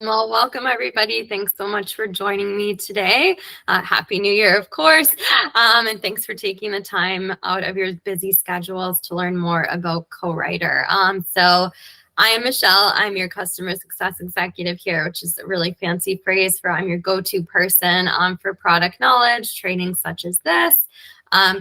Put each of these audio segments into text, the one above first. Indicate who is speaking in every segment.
Speaker 1: Well, welcome everybody. Thanks so much for joining me today. Happy New Year, of course. And thanks for taking the time out of your busy schedules to learn more about Co-Writer. So I am Michelle. I'm your customer success executive here, which is a really fancy phrase for I'm your go-to person for product knowledge, training such as this.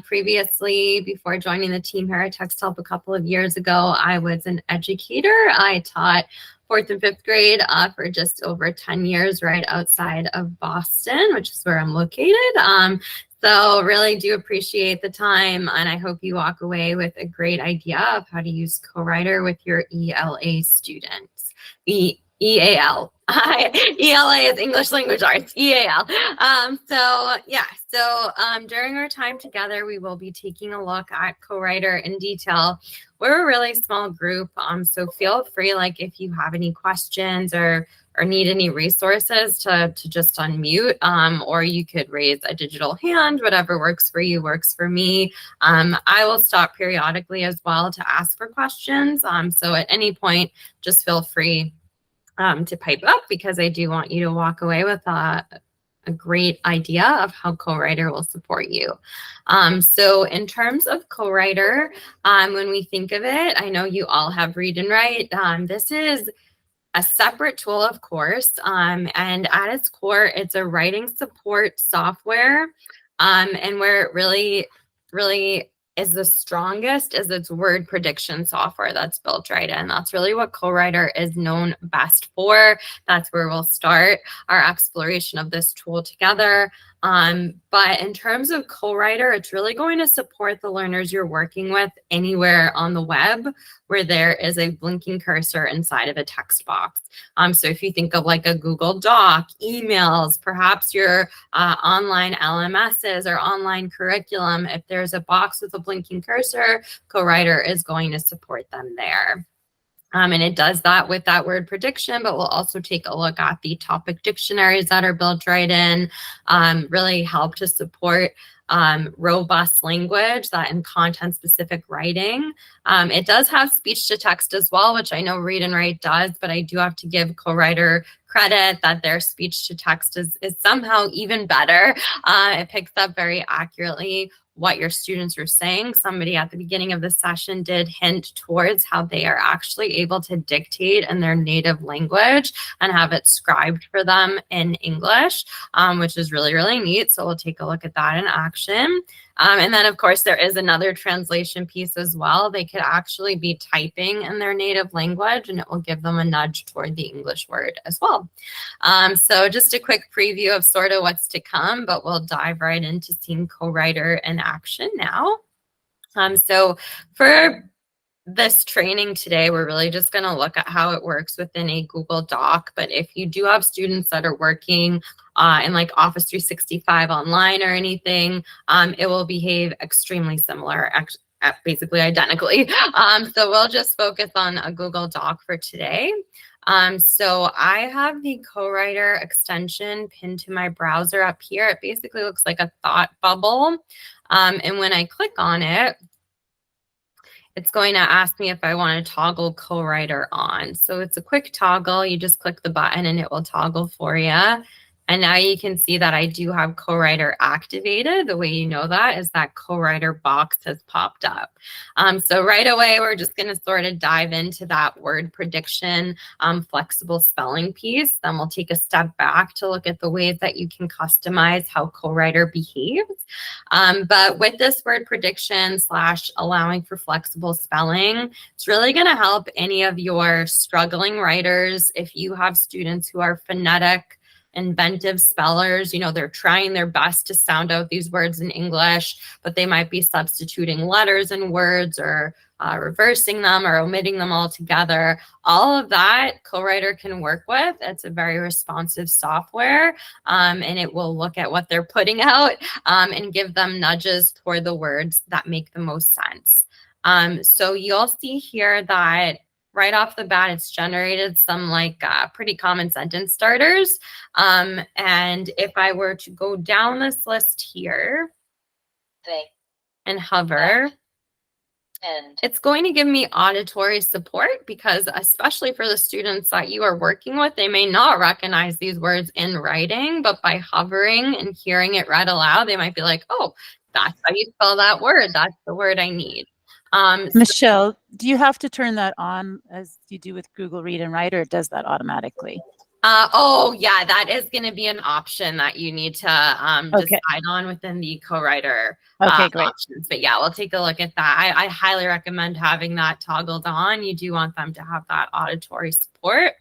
Speaker 1: Previously, before joining the team here at Texthelp a couple of years ago, I was an educator. I taught fourth and fifth grade for just over 10 years right outside of Boston, which is where I'm located. So really do appreciate the time, and I hope you walk away with a great idea of how to use Co-Writer with your ELA students. EAL. ELA is English Language Arts, EAL. During our time together, we will be taking a look at Co-Writer in detail. We're a really small group, so feel free, like if you have any questions or need any resources to just unmute, or you could raise a digital hand, whatever works for you works for me. I will stop periodically as well to ask for questions. So at any point, just feel free to pipe up, because I do want you to walk away with a great idea of how Co-Writer will support you. So in terms of Co-Writer, when we think of it, I know you all have Read and Write. This is a separate tool, of course, and at its core, it's a writing support software, and where it really is the strongest is its word prediction software that's built right in. That's really what Co-Writer is known best for. That's where we'll start our exploration of this tool together. But in terms of Co-Writer, it's really going to support the learners you're working with anywhere on the web where there is a blinking cursor inside of a text box. So if you think of like a Google Doc, emails, perhaps your online LMSs or online curriculum, if there's a box with a blinking cursor, Co-Writer is going to support them there. And it does that with that word prediction, but we'll also take a look at the topic dictionaries that are built right in, really help to support robust language that in content-specific writing. It does have speech to text as well, which I know Read and Write does, but I do have to give Co-Writer credit that their speech to text is somehow even better. It picks up very accurately what your students are saying. Somebody at the beginning of the session did hint towards how they are actually able to dictate in their native language and have it scribed for them in English, which is really, really neat. So we'll take a look at that in action. And then, of course, there is another translation piece as well. They could actually be typing in their native language, and it will give them a nudge toward the English word as well. So just a quick preview of sort of what's to come, but we'll dive right into seeing Co-Writer in action now. So for this training today, we're really just going to look at how it works within a Google Doc. But if you do have students that are working in like Office 365 online or anything, it will behave extremely similar, basically identically. So we'll just focus on a Google Doc for today. So I have the Co-Writer extension pinned to my browser up here. It basically looks like a thought bubble. And when I click on it, it's going to ask me if I want to toggle Co-Writer on. So it's a quick toggle. You just click the button and it will toggle for you. And now you can see that I do have Co-Writer activated. The way you know that is that Co-Writer box has popped up. So right away, we're just going to sort of dive into that word prediction, flexible spelling piece. Then we'll take a step back to look at the ways that you can customize how Co-Writer behaves. But with this word prediction / allowing for flexible spelling, it's really going to help any of your struggling writers. If you have students who are phonetic, inventive spellers, you know, they're trying their best to sound out these words in English, but they might be substituting letters in words or reversing them or omitting them altogether. All of that Co-Writer can work with. It's a very responsive software, and it will look at what they're putting out and give them nudges toward the words that make the most sense. So you'll see here that right off the bat, it's generated some like pretty common sentence starters. And if I were to go down this list here and hover,
Speaker 2: End.
Speaker 1: It's going to give me auditory support because especially for the students that you are working with, they may not recognize these words in writing, but by hovering and hearing it read aloud, they might be like, oh, that's how you spell that word. That's the word I need.
Speaker 3: Michelle, do you have to turn that on as you do with Google Read and Write, or does that automatically?
Speaker 1: Oh, yeah, that is going to be an option that you need to
Speaker 3: Okay.
Speaker 1: decide on within the co-writer
Speaker 3: Okay, great.
Speaker 1: options. But yeah, we'll take a look at that. I highly recommend having that toggled on. You do want them to have that auditory support.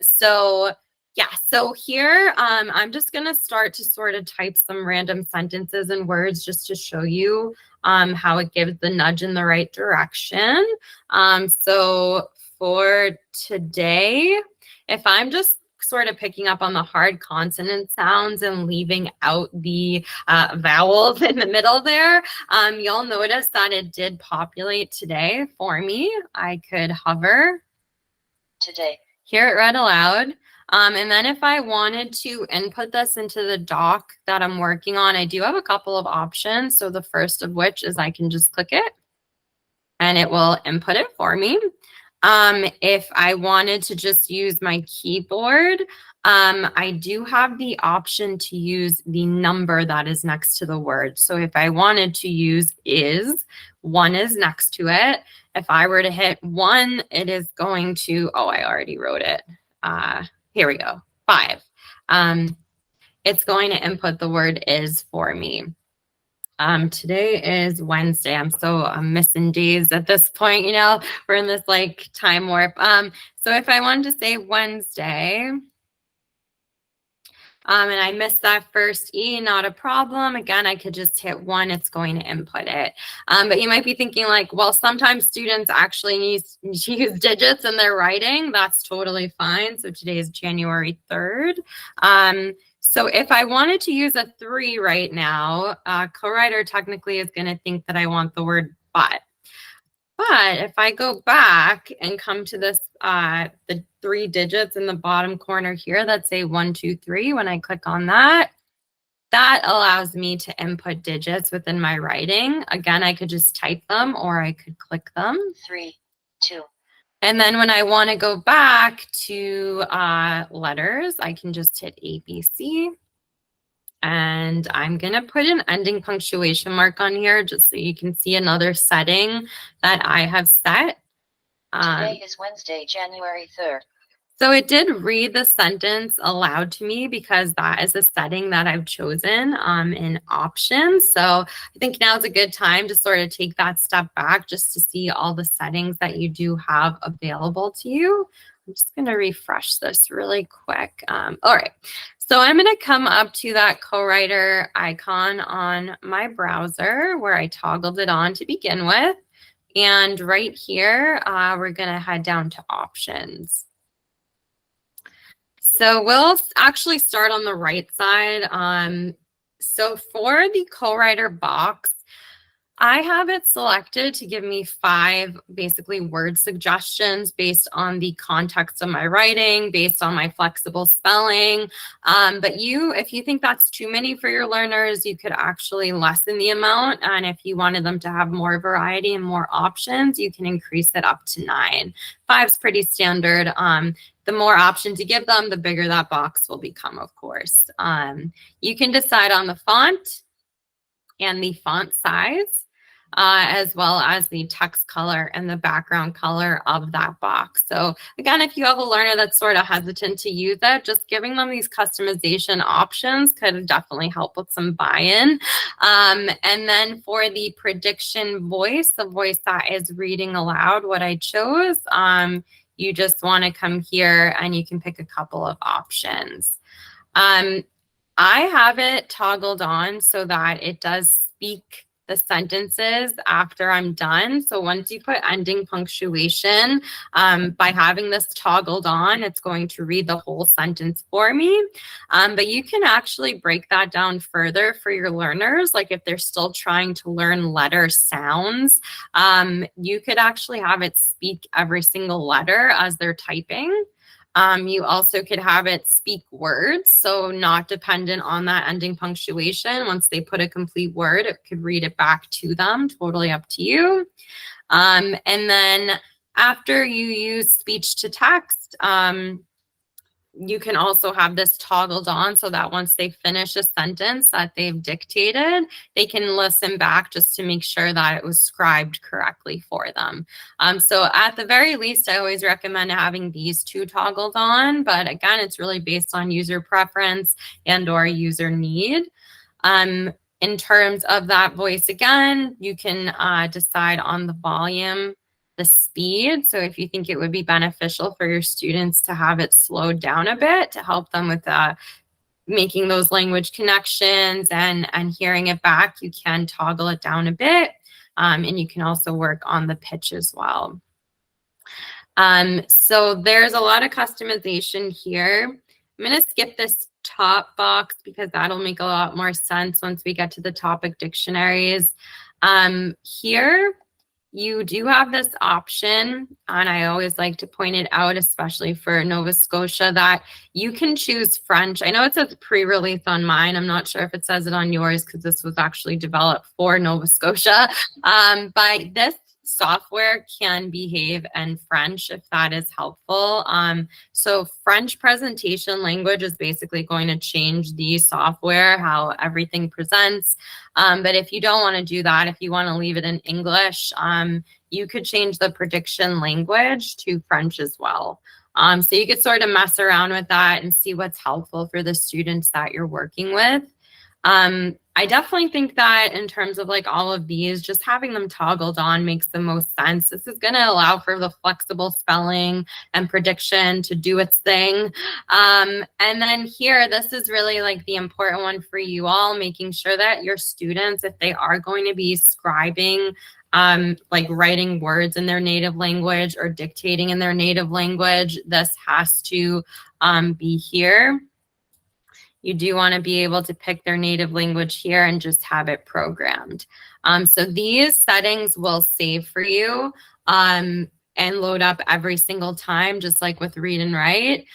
Speaker 1: So yeah, so here I'm just going to start to sort of type some random sentences and words just to show you how it gives the nudge in the right direction. So for today, if I'm just sort of picking up on the hard consonant sounds and leaving out the vowels in the middle there, you'll notice that it did populate today for me. I could hover.
Speaker 2: Today.
Speaker 1: Hear it read aloud. And then if I wanted to input this into the doc that I'm working on, I do have a couple of options. So the first of which is I can just click it and it will input it for me. If I wanted to just use my keyboard, I do have the option to use the number that is next to the word. So if I wanted to use is, 1 is next to it. If I were to hit 1, it is going to, oh, I already wrote it. Here we go, 5. It's going to input the word is for me. Today is Wednesday. I'm missing days at this point, you know, we're in this like time warp. So if I wanted to say Wednesday, and I missed that first E, not a problem. Again, I could just hit 1, it's going to input it. But you might be thinking like, well, sometimes students actually need to use digits in their writing. That's totally fine. So today is January 3rd. So if I wanted to use a 3 right now, co-writer technically is going to think that I want the word but. But if I go back and come to this, the 3 digits in the bottom corner here that say 1, 2, 3, when I click on that, that allows me to input digits within my writing. Again, I could just type them or I could click them.
Speaker 2: 3, 2.
Speaker 1: And then when I want to go back to letters, I can just hit ABC. And I'm going to put an ending punctuation mark on here just so you can see another setting that I have set.
Speaker 2: Today is Wednesday, January 3rd.
Speaker 1: So it did read the sentence aloud to me because that is a setting that I've chosen in options. So I think now is a good time to sort of take that step back just to see all the settings that you do have available to you. I'm just going to refresh this really quick. All right. So I'm going to come up to that co-writer icon on my browser where I toggled it on to begin with. And right here, we're going to head down to options. So we'll actually start on the right side. So for the co-writer box, I have it selected to give me 5 basically word suggestions based on the context of my writing, based on my flexible spelling. But if you think that's too many for your learners, you could actually lessen the amount. And if you wanted them to have more variety and more options, you can increase it up to 9. 5 is pretty standard. The more options you give them, the bigger that box will become, of course. You can decide on the font and the font size, as well as the text color and the background color of that box. So again, if you have a learner that's sort of hesitant to use it, just giving them these customization options could definitely help with some buy-in. And then for the prediction voice, the voice that is reading aloud what I chose, you just want to come here and you can pick a couple of options. I have it toggled on so that it does speak the sentences after I'm done. So once you put ending punctuation, by having this toggled on, it's going to read the whole sentence for me. But you can actually break that down further for your learners. Like if they're still trying to learn letter sounds, you could actually have it speak every single letter as they're typing. You also could have it speak words, so not dependent on that ending punctuation. Once they put a complete word, it could read it back to them, totally up to you. And then after you use speech to text, you can also have this toggled on so that once they finish a sentence that they've dictated, they can listen back just to make sure that it was scribed correctly for them. So at the very least, I always recommend having these two toggled on, but again, it's really based on user preference and or user need. In terms of that voice, again, you can decide on the volume, the speed. So if you think it would be beneficial for your students to have it slowed down a bit to help them with making those language connections and hearing it back, you can toggle it down a bit. And you can also work on the pitch as well. So there's a lot of customization here. I'm going to skip this top box because that'll make a lot more sense once we get to the topic dictionaries. Here, you do have this option, and I always like to point it out, especially for Nova Scotia, that you can choose French. I know it says pre-release on mine. I'm not sure if it says it on yours because this was actually developed for Nova Scotia. But this software can behave in French if that is helpful. So French presentation language is basically going to change the software, how everything presents. But if you don't want to do that, if you want to leave it in English, you could change the prediction language to French as well. So you could sort of mess around with that and see what's helpful for the students that you're working with. I definitely think that in terms of like all of these, just having them toggled on makes the most sense. This is going to allow for the flexible spelling and prediction to do its thing. And then here, this is really like the important one for you all, making sure that your students, if they are going to be scribing, like writing words in their native language or dictating in their native language, this has to be here. You do want to be able to pick their native language here and just have it programmed. So these settings will save for you and load up every single time, just like with read and write.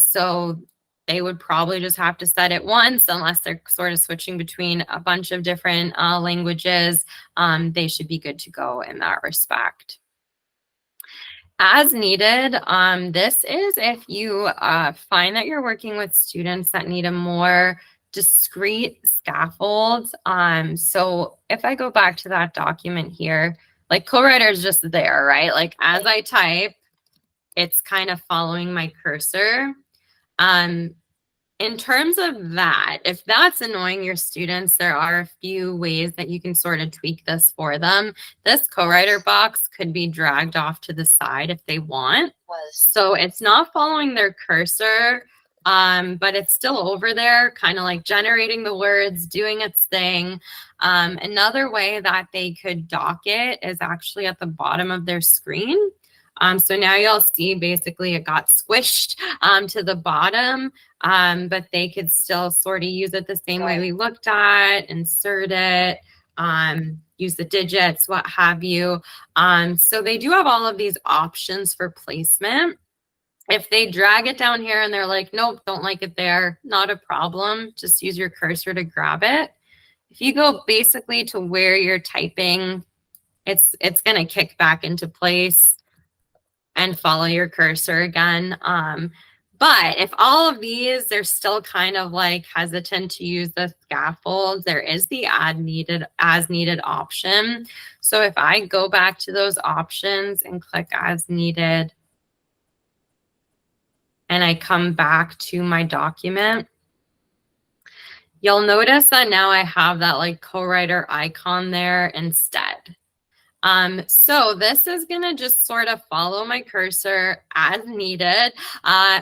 Speaker 1: So they would probably just have to set it once, unless they're sort of switching between a bunch of different languages. They should be good to go in that respect. As needed, this is if you find that you're working with students that need a more discrete scaffold. So if I go back to that document here, like co-writer is just there, right? Like as I type, it's kind of following my cursor. In terms of that, if that's annoying your students, there are a few ways that you can sort of tweak this for them. This co-writer box could be dragged off to the side if they want. So it's not following their cursor, but it's still over there, kind of like generating the words, doing its thing. Another way that they could dock it is actually at the bottom of their screen. So now you'll see basically it got squished to the bottom, but they could still sort of use it the same way we looked at, insert it, use the digits, what have you. So they do have all of these options for placement. If they drag it down here and they're like, nope, don't like it there, not a problem. Just use your cursor to grab it. If you go basically to where you're typing, it's going to kick back into place and follow your cursor again. But if all of these, they're still kind of like hesitant to use the scaffold, there is the as needed option. So if I go back to those options and click as needed, and I come back to my document, you'll notice that now I have that like co-writer icon there instead. So this is going to just sort of follow my cursor as needed.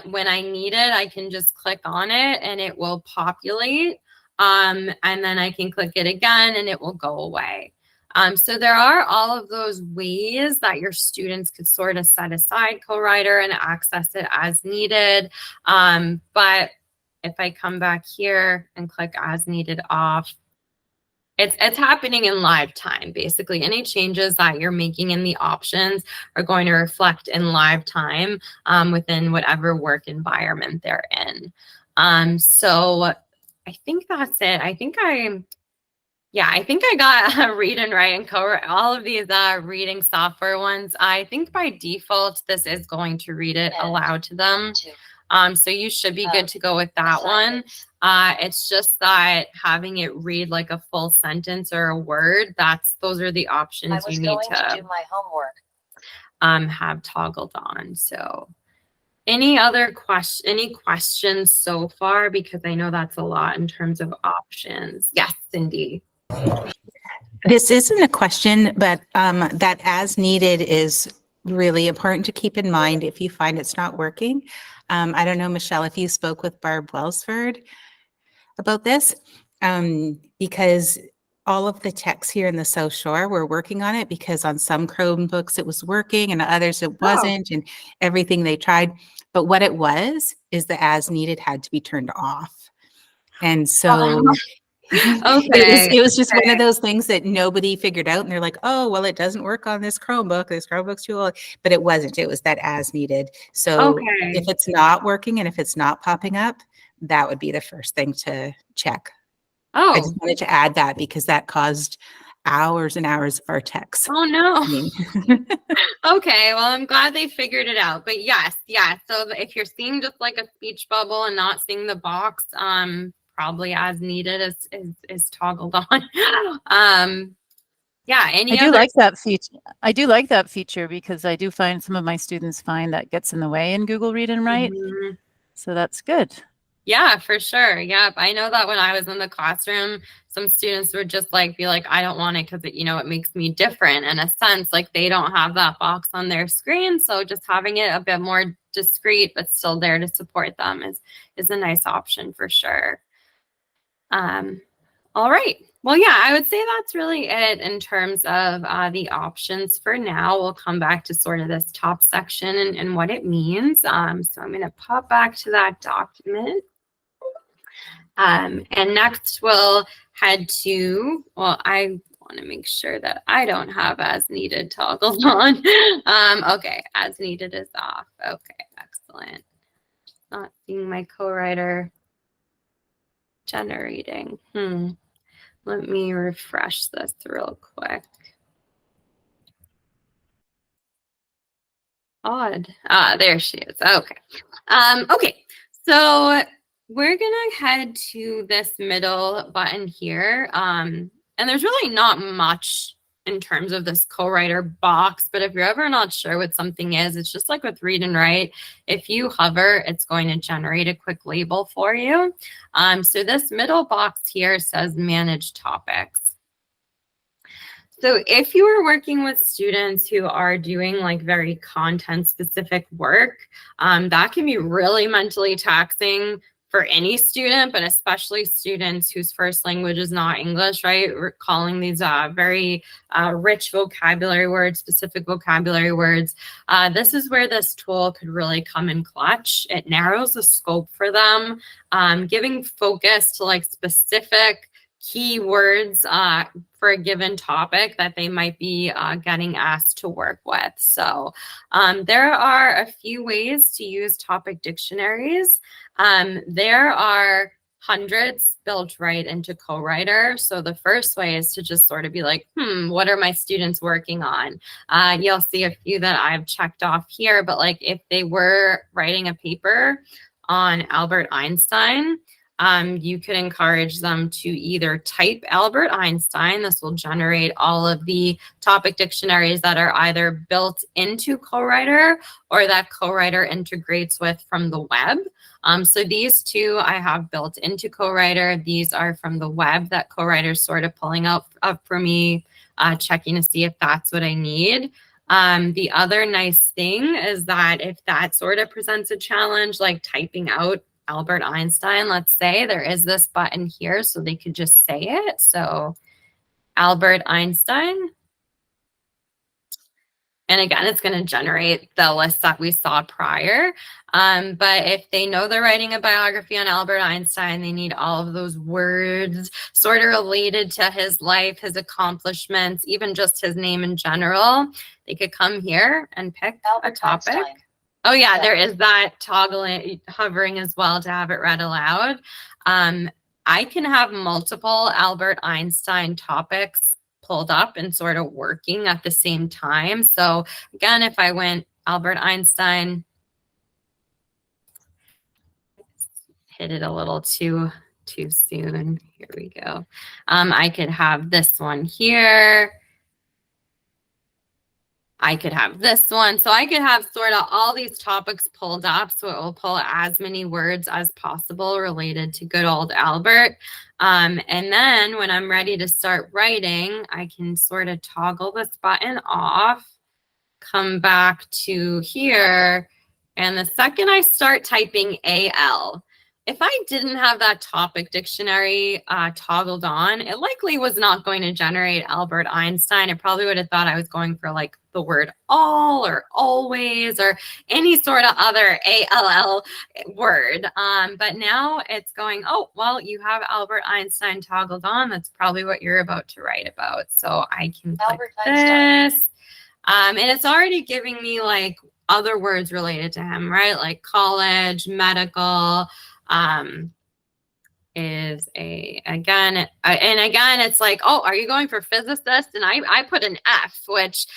Speaker 1: When I need it, I can just click on it and it will populate. And then I can click it again and it will go away. So there are all of those ways that your students could sort of set aside co-writer and access it as needed. But if I come back here and click as needed off, It's happening in live time. Basically, any changes that you're making in the options are going to reflect in live time within whatever work environment they're in. So I think that's it. I think I got read and write and cover all of these reading software ones. I think by default, this is going to read it aloud to them. So you should be good to go with that one. It's just that having it read like a full sentence or a word, those are the options you need to
Speaker 2: do my homework.
Speaker 1: Have toggled on. So any questions so far? Because I know that's a lot in terms of options. Yes, Cindy.
Speaker 4: This isn't a question, but that as needed is really important to keep in mind if you find it's not working. I don't know, Michelle, if you spoke with Barb Welsford about this, because all of the techs here in the South Shore were working on it, because on some Chromebooks it was working and others it wasn't, and everything they tried. But what it was is the as needed had to be turned off. And so it was just one of those things that nobody figured out, and they're like, oh, well, it doesn't work on this Chromebook's too old. But it wasn't. It was that as needed. So if it's not working and if it's not popping up, that would be the first thing to check. I just wanted to add that because that caused hours and hours of our techs.
Speaker 1: Oh no. Okay, well, I'm glad they figured it out. But yes. So if you're seeing just like a speech bubble and not seeing the box, probably as needed is toggled on. I do
Speaker 3: like that feature. I do like that feature because I do find some of my students find that gets in the way in Google Read and Write. Mm-hmm. So that's good.
Speaker 1: Yeah, for sure. Yep. I know that when I was in the classroom, some students would just be like, I don't want it because it makes me different in a sense. Like they don't have that box on their screen. So just having it a bit more discreet, but still there to support them is a nice option for sure. All right. Well, yeah, I would say that's really it in terms of the options for now. We'll come back to sort of this top section and what it means. So I'm going to pop back to that document. And next we'll head to, I want to make sure that I don't have as needed toggled on. Okay, as needed is off. Okay, excellent. Not seeing my co-writer generating. Let me refresh this real quick. Odd. There she is. Okay. Okay. So we're gonna head to this middle button here. And there's really not much in terms of this co-writer box, but if you're ever not sure what something is, it's just like with read and write. If you hover, it's going to generate a quick label for you. So this middle box here says manage topics. So if you are working with students who are doing very content specific work, that can be really mentally taxing for any student, but especially students whose first language is not English, right? We're calling these very rich vocabulary words, specific vocabulary words. This is where this tool could really come in clutch. It narrows the scope for them, giving focus to specific keywords for a given topic that they might be getting asked to work with. So there are a few ways to use topic dictionaries. There are hundreds built right into co-writer. So the first way is to just sort of be like, what are my students working on? You'll see a few that I've checked off here, but if they were writing a paper on Albert Einstein, you could encourage them to either type Albert Einstein. This will generate all of the topic dictionaries that are either built into co-writer or that co-writer integrates with from the web. So these two I have built into co-writer. These are from the web that co-writer is sort of pulling up for me, checking to see if that's what I need. The other nice thing is that if that sort of presents a challenge, like typing out Albert Einstein, let's say, there is this button here so they could just say it. So Albert Einstein. And again, it's going to generate the list that we saw prior. But if they know they're writing a biography on Albert Einstein, they need all of those words sort of related to his life, his accomplishments, even just his name in general. They could come here and pick a topic.
Speaker 2: Einstein.
Speaker 1: Oh yeah, there is that toggling, hovering as well to have it read aloud. I can have multiple Albert Einstein topics pulled up and sort of working at the same time. So again, if I went Albert Einstein, hit it a little too soon. Here we go. I could have this one here. I could have this one. So I could have sort of all these topics pulled up. So it will pull as many words as possible related to good old Albert. And then when I'm ready to start writing, I can sort of toggle this button off, come back to here. And the second I start typing AL, if I didn't have that topic dictionary toggled on, it likely was not going to generate Albert Einstein. It probably would have thought I was going for like the word all or always or any sort of other ALL word. But now it's going, oh, well, you have Albert Einstein toggled on. That's probably what you're about to write about. So I can click this. And it's already giving me like other words related to him, right? Like college, medical, is again, it's like, oh, are you going for physicist? And I put an F, which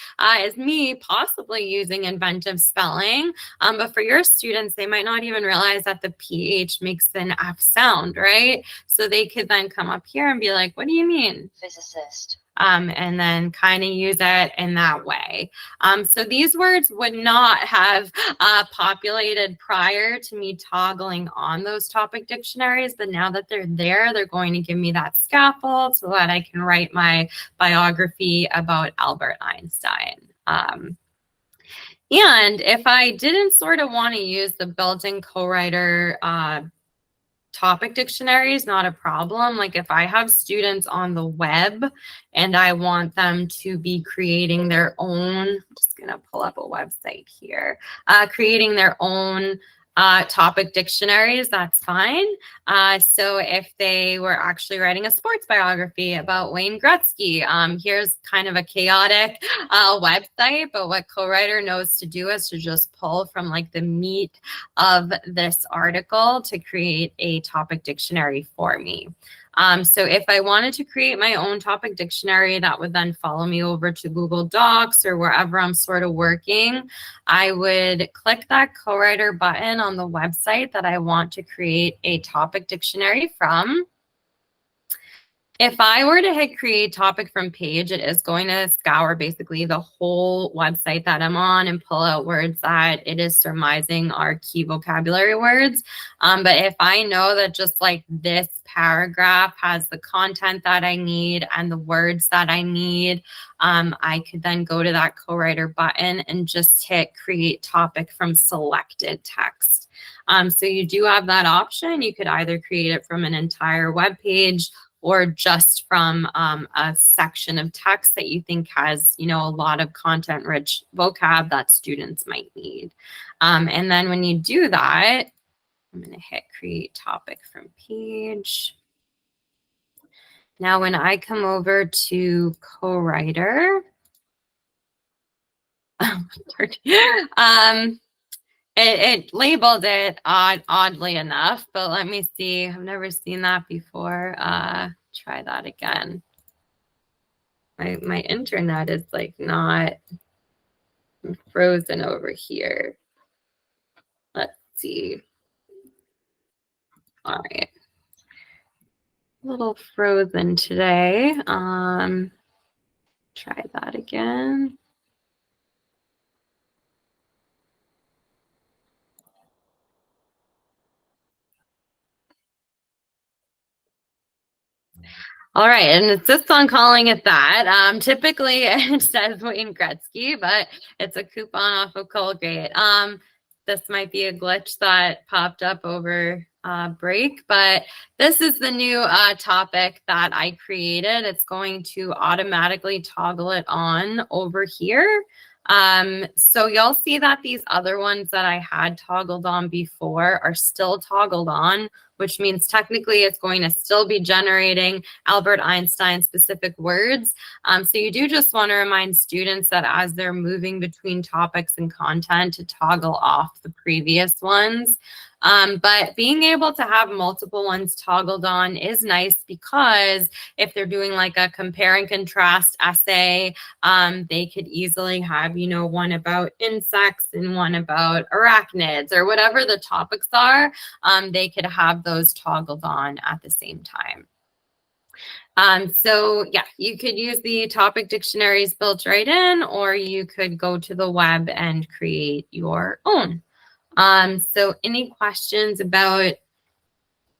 Speaker 1: is me possibly using inventive spelling. But for your students, they might not even realize that the PH makes an F sound, right? So they could then come up here and be like, what do you mean?
Speaker 2: Physicist.
Speaker 1: And then kind of use it in that way. So these words would not have populated prior to me toggling on those topic dictionaries, but now that they're there, they're going to give me that scaffold so that I can write my biography about Albert Einstein. And if I didn't sort of want to use the built-in co-writer topic dictionary is not a problem. Like if I have students on the web and I want them to be creating their own, I'm just going to pull up a website here, creating their own topic dictionaries, that's fine. So if they were actually writing a sports biography about Wayne Gretzky, here's kind of a chaotic website, but what co-writer knows to do is to just pull from like the meat of this article to create a topic dictionary for me. So if I wanted to create my own topic dictionary that would then follow me over to Google Docs or wherever I'm sort of working, I would click that co-writer button on the website that I want to create a topic dictionary from. If I were to hit create topic from page, it is going to scour basically the whole website that I'm on and pull out words that it is surmising are key vocabulary words. But if I know that just like this paragraph has the content that I need and the words that I need, I could then go to that co-writer button and just hit create topic from selected text. So you do have that option. You could either create it from an entire web page or just from a section of text that you think has, you know, a lot of content-rich vocab that students might need. And then when you do that, I'm going to hit create topic from page. Now, when I come over to co-writer, it labeled it oddly enough, but let me see. I've never seen that before. Try that again. My internet is like not frozen over here. Let's see. All right. A little frozen today. Try that again. All right, and it's just on calling it that. Typically, it says Wayne Gretzky, but it's a coupon off of Colgate. This might be a glitch that popped up over break, but this is the new topic that I created. It's going to automatically toggle it on over here. So you'll see that these other ones that I had toggled on before are still toggled on, which means technically it's going to still be generating Albert Einstein specific words. So you do just want to remind students that as they're moving between topics and content to toggle off the previous ones. But being able to have multiple ones toggled on is nice because if they're doing like a compare and contrast essay, they could easily have, you know, one about insects and one about arachnids or whatever the topics are. They could have those toggled on at the same time. So yeah, you could use the topic dictionaries built right in, or you could go to the web and create your own. So any questions about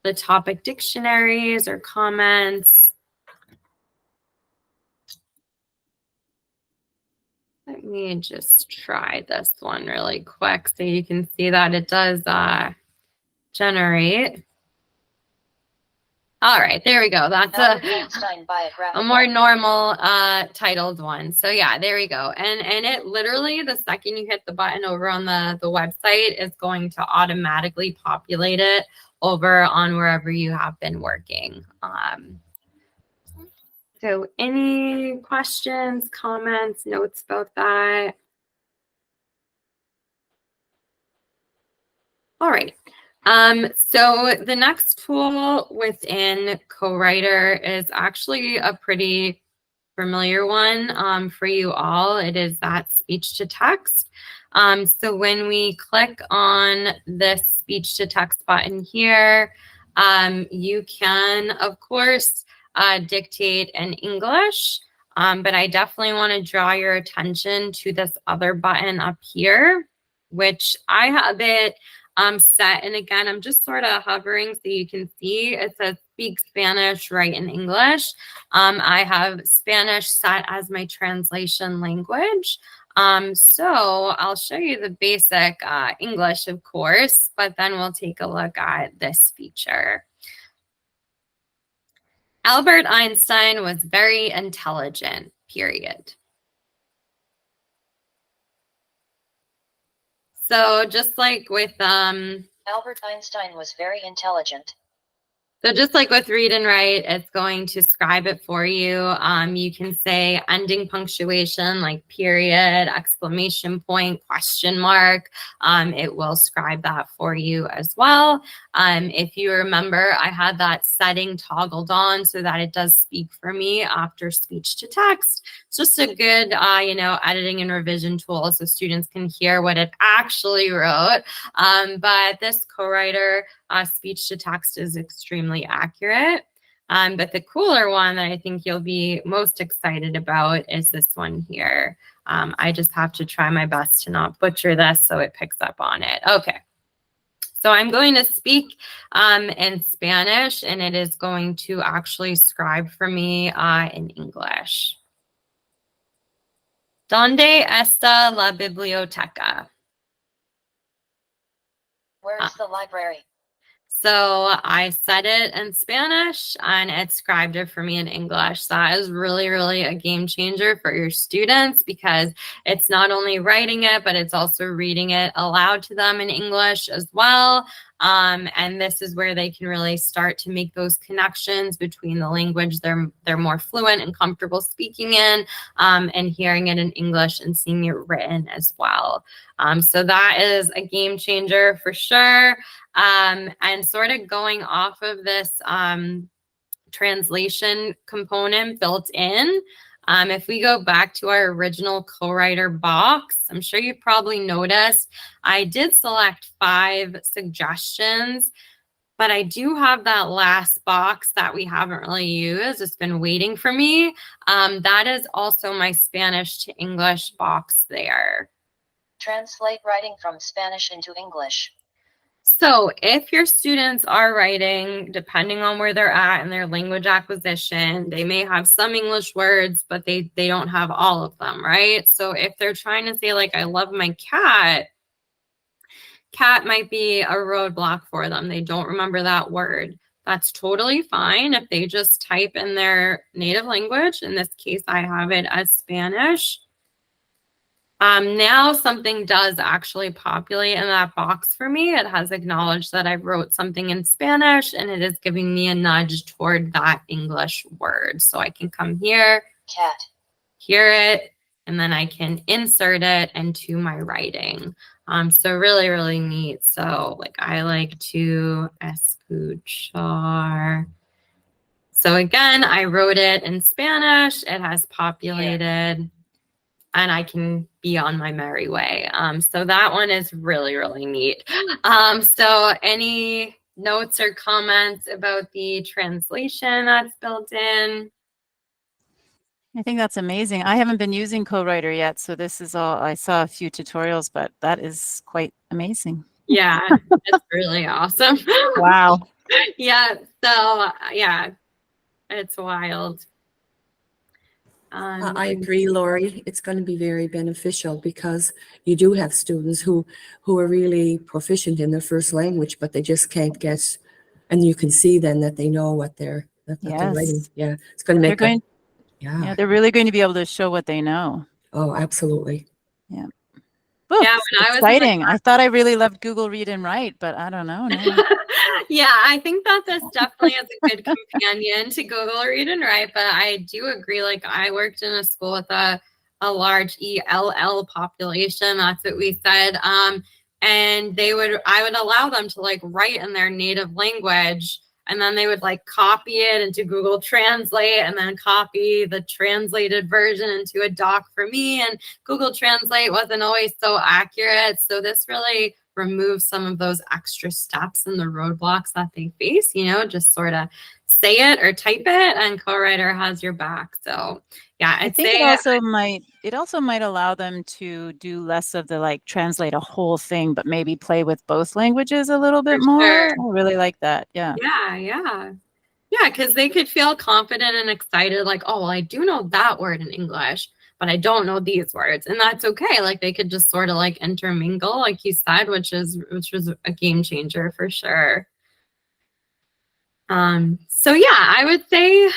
Speaker 1: the topic dictionaries or comments? Let me just try this one really quick so you can see that it does generate. All right, there we go. That's a more normal titled one. So yeah, there we go. And it literally, the second you hit the button over on the website, is going to automatically populate it over on wherever you have been working. So any questions, comments, notes about that? All right. So the next tool within CoWriter is actually a pretty familiar one for you all. It is that speech to text. So when we click on this speech to text button here, you can, of course, dictate in English, but I definitely want to draw your attention to this other button up here, which I have it set. And again, I'm just sort of hovering so you can see it says speak Spanish, write in English. I have Spanish set as my translation language. So I'll show you the basic English, of course, but then we'll take a look at this feature. Albert Einstein was very intelligent, period. So just like with
Speaker 2: Albert Einstein was very intelligent.
Speaker 1: So just like with read and write, it's going to scribe it for you. You can say ending punctuation like period, exclamation point, question mark. It will scribe that for you as well. If you remember, I had that setting toggled on so that it does speak for me after speech to text. It's just a good, editing and revision tool so students can hear what it actually wrote. But this CoWriter speech to text is extremely accurate. But the cooler one that I think you'll be most excited about is this one here. I just have to try my best to not butcher this so it picks up on it. Okay. So I'm going to speak in Spanish, and it is going to actually scribe for me in English. ¿Dónde está la biblioteca?
Speaker 2: Where is the library?
Speaker 1: So I said it in Spanish and it scribed it for me in English. That is really, really a game changer for your students because it's not only writing it, but it's also reading it aloud to them in English as well. And this is where they can really start to make those connections between the language they're more fluent and comfortable speaking in, and hearing it in English and seeing it written as well. So that is a game changer for sure. And sort of going off of this translation component built in, if we go back to our original CoWriter box, I'm sure you probably noticed I did select 5 suggestions, but I do have that last box that we haven't really used. It's been waiting for me. That is also my Spanish to English box there.
Speaker 2: Translate writing from Spanish into English.
Speaker 1: So if your students are writing, depending on where they're at in their language acquisition, they may have some English words, but they don't have all of them, right? So if they're trying to say like, I love my cat, cat might be a roadblock for them. They don't remember that word. That's totally fine if they just type in their native language. In this case, I have it as Spanish. Now something does actually populate in that box for me. It has acknowledged that I wrote something in Spanish, and it is giving me a nudge toward that English word. So I can come here,
Speaker 2: cat,
Speaker 1: hear it, and then I can insert it into my writing. So really, really neat. So like I like to escuchar. So again, I wrote it in Spanish. It has populated, and I can be on my merry way. So that one is really, really neat. So any notes or comments about the translation that's built in?
Speaker 3: I think that's amazing. I haven't been using Co-Writer yet, so this is all, I saw a few tutorials, but that is quite amazing.
Speaker 1: Yeah, it's really awesome.
Speaker 3: Wow.
Speaker 1: Yeah, so yeah, it's wild.
Speaker 5: I agree, Lori. It's going to be very beneficial because you do have students who are really proficient in their first language, but they just can't get, and you can see then that they know what they're writing.
Speaker 3: Yes.
Speaker 5: Yeah, it's going to make
Speaker 3: Yeah, they're really going to be able to show what they know.
Speaker 5: Oh, absolutely.
Speaker 3: Yeah.
Speaker 1: Yeah,
Speaker 3: Oops,
Speaker 1: when I was in the
Speaker 3: exciting. I thought I really loved Google Read and Write, but I don't know. No.
Speaker 1: Yeah, I think that this definitely is a good companion to Google Read and Write, but I do agree. Like I worked in a school with a large ELL population. That's what we said. And I would allow them to like write in their native language, and then they would like copy it into Google Translate and then copy the translated version into a doc for me. And Google Translate wasn't always so accurate. So this really removes some of those extra steps and the roadblocks that they face, just sort of say it or type it, and Co-Writer has your back. So yeah,
Speaker 3: I think it also might allow them to do less of the like translate a whole thing, but maybe play with both languages a little bit more.
Speaker 1: Sure.
Speaker 3: I really like that. Yeah.
Speaker 1: Yeah, because they could feel confident and excited, like, oh, well, I do know that word in English, but I don't know these words, and that's okay. Like they could just sort of like intermingle, like you said, which was a game changer for sure. So yeah, I would say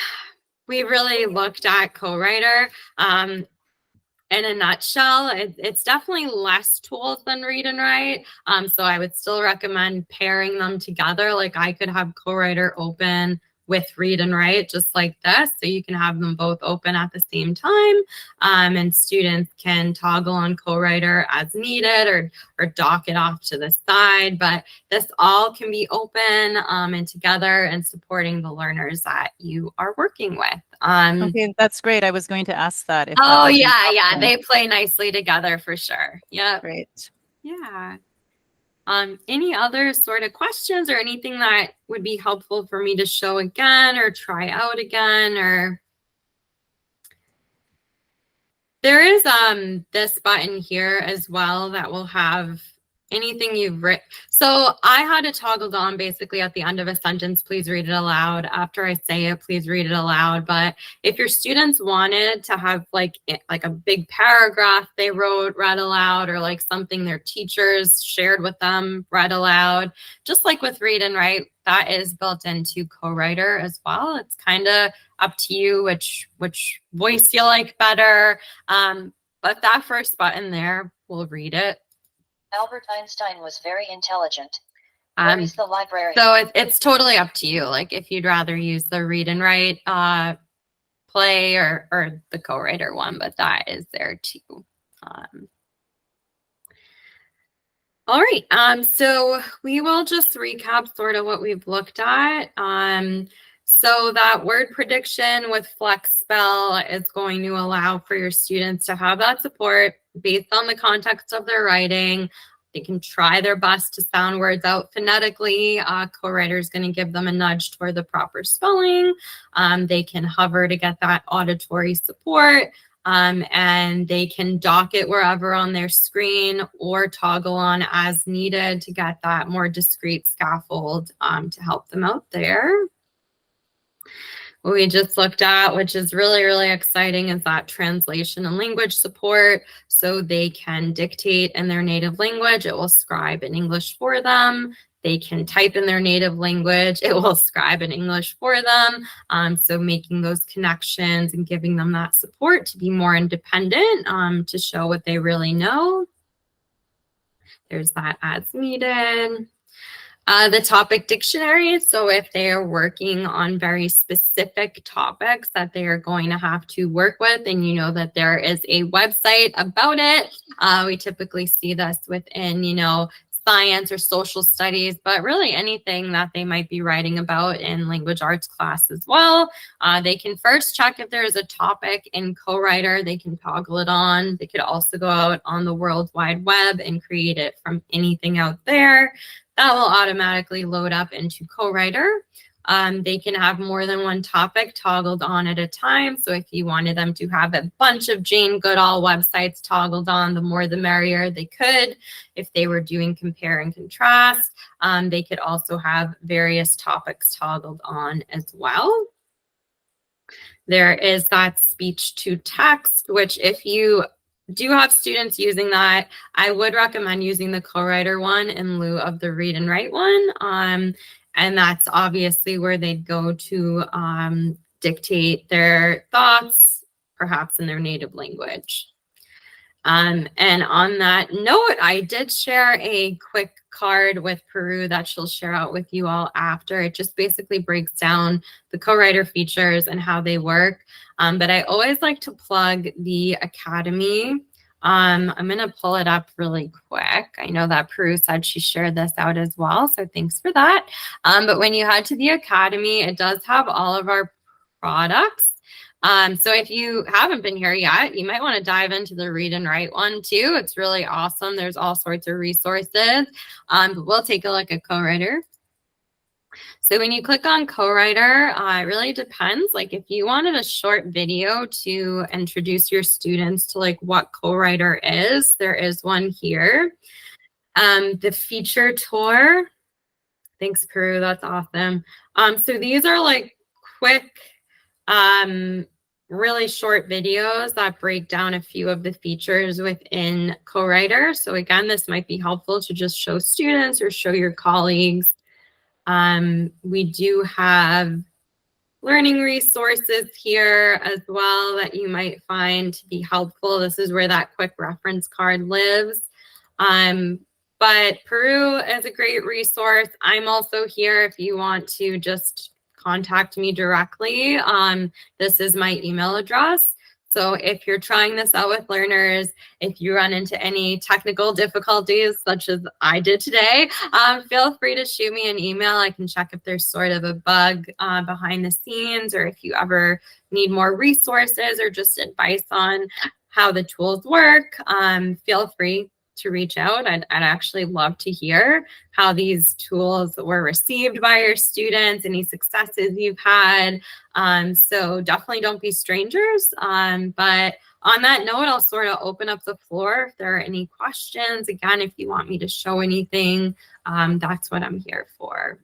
Speaker 1: we really looked at Co-Writer. In a nutshell, it's definitely less tools than Read and Write. So I would still recommend pairing them together. Like I could have Co-Writer open with Read and Write just like this. So you can have them both open at the same time. And students can toggle on Co-Writer as needed or dock it off to the side. But this all can be open and together and supporting the learners that you are working with.
Speaker 3: Okay, that's great. I was going to ask that.
Speaker 1: They play nicely together for sure. Yeah.
Speaker 3: Great.
Speaker 1: Yeah. Any other sort of questions or anything that would be helpful for me to show again or try out again? Or there is this button here as well that will have anything you've written. So I had it toggled on basically at the end of a sentence, please read it aloud. After I say it, please read it aloud. But if your students wanted to have like a big paragraph they wrote read aloud, or like something their teachers shared with them read aloud, just like with Read and Write, that is built into Co-Writer as well. It's kind of up to you which voice you like better. But that first button there will read it.
Speaker 2: Albert Einstein was very intelligent. Where is the library?
Speaker 1: So it's totally up to you. Like if you'd rather use the Read and Write play or the Co-Writer one, but that is there too. All right. So we will just recap sort of what we've looked at. So that word prediction with Flex Spell is going to allow for your students to have that support based on the context of their writing. They can try their best to sound words out phonetically. Co-Writer is going to give them a nudge toward the proper spelling. They can hover to get that auditory support. And they can dock it wherever on their screen or toggle on as needed to get that more discrete scaffold to help them out there. What we just looked at, which is really, really exciting, is that translation and language support. So they can dictate in their native language. It will scribe in English for them. They can type in their native language. It will scribe in English for them. So making those connections and giving them that support to be more independent, to show what they really know. There's that as needed. The topic dictionary. So if they are working on very specific topics that they are going to have to work with, and you know that there is a website about it, we typically see this within, you know, science or social studies, but really anything that they might be writing about in language arts class as well. They can first check if there is a topic in Co-Writer. They can toggle it on. They could also go out on the World Wide Web and create it from anything out there. That will automatically load up into Co-Writer. They can have more than one topic toggled on at a time. So if you wanted them to have a bunch of Jane Goodall websites toggled on, the more the merrier. They could. If they were doing compare and contrast, they could also have various topics toggled on as well. There is that speech to text, which if you do have students using that, I would recommend using the Co-Writer one in lieu of the read and write one. And that's obviously where they'd go to dictate their thoughts, perhaps in their native language. And on that note, I did share a quick card with Peru that she'll share out with you all after. It just basically breaks down the Co-Writer features and how they work. But I always like to plug the Academy. I'm going to pull it up really quick. I know that Peru said she shared this out as well, so thanks for that. But when you head to the Academy, it does have all of our products. So if you haven't been here yet, you might want to dive into the read and write one too. It's really awesome. There's all sorts of resources. But we'll take a look at Co-Writer. So when you click on Co-Writer, it really depends. Like if you wanted a short video to introduce your students to like what Co-Writer is, there is one here. The feature tour. Thanks, Peru. That's awesome. So these are like quick, really short videos that break down a few of the features within Co-Writer. So again, this might be helpful to just show students or show your colleagues. We do have learning resources here as well that you might find to be helpful. This is where that quick reference card lives. But Peru is a great resource. I'm also here if you want to just contact me directly. This is my email address. So if you're trying this out with learners, if you run into any technical difficulties, such as I did today, feel free to shoot me an email. I can check if there's sort of a bug behind the scenes, or if you ever need more resources or just advice on how the tools work, feel free to reach out. I'd actually love to hear how these tools were received by your students, any successes you've had. So definitely don't be strangers. But on that note, I'll sort of open up the floor if there are any questions. Again, if you want me to show anything, that's what I'm here for.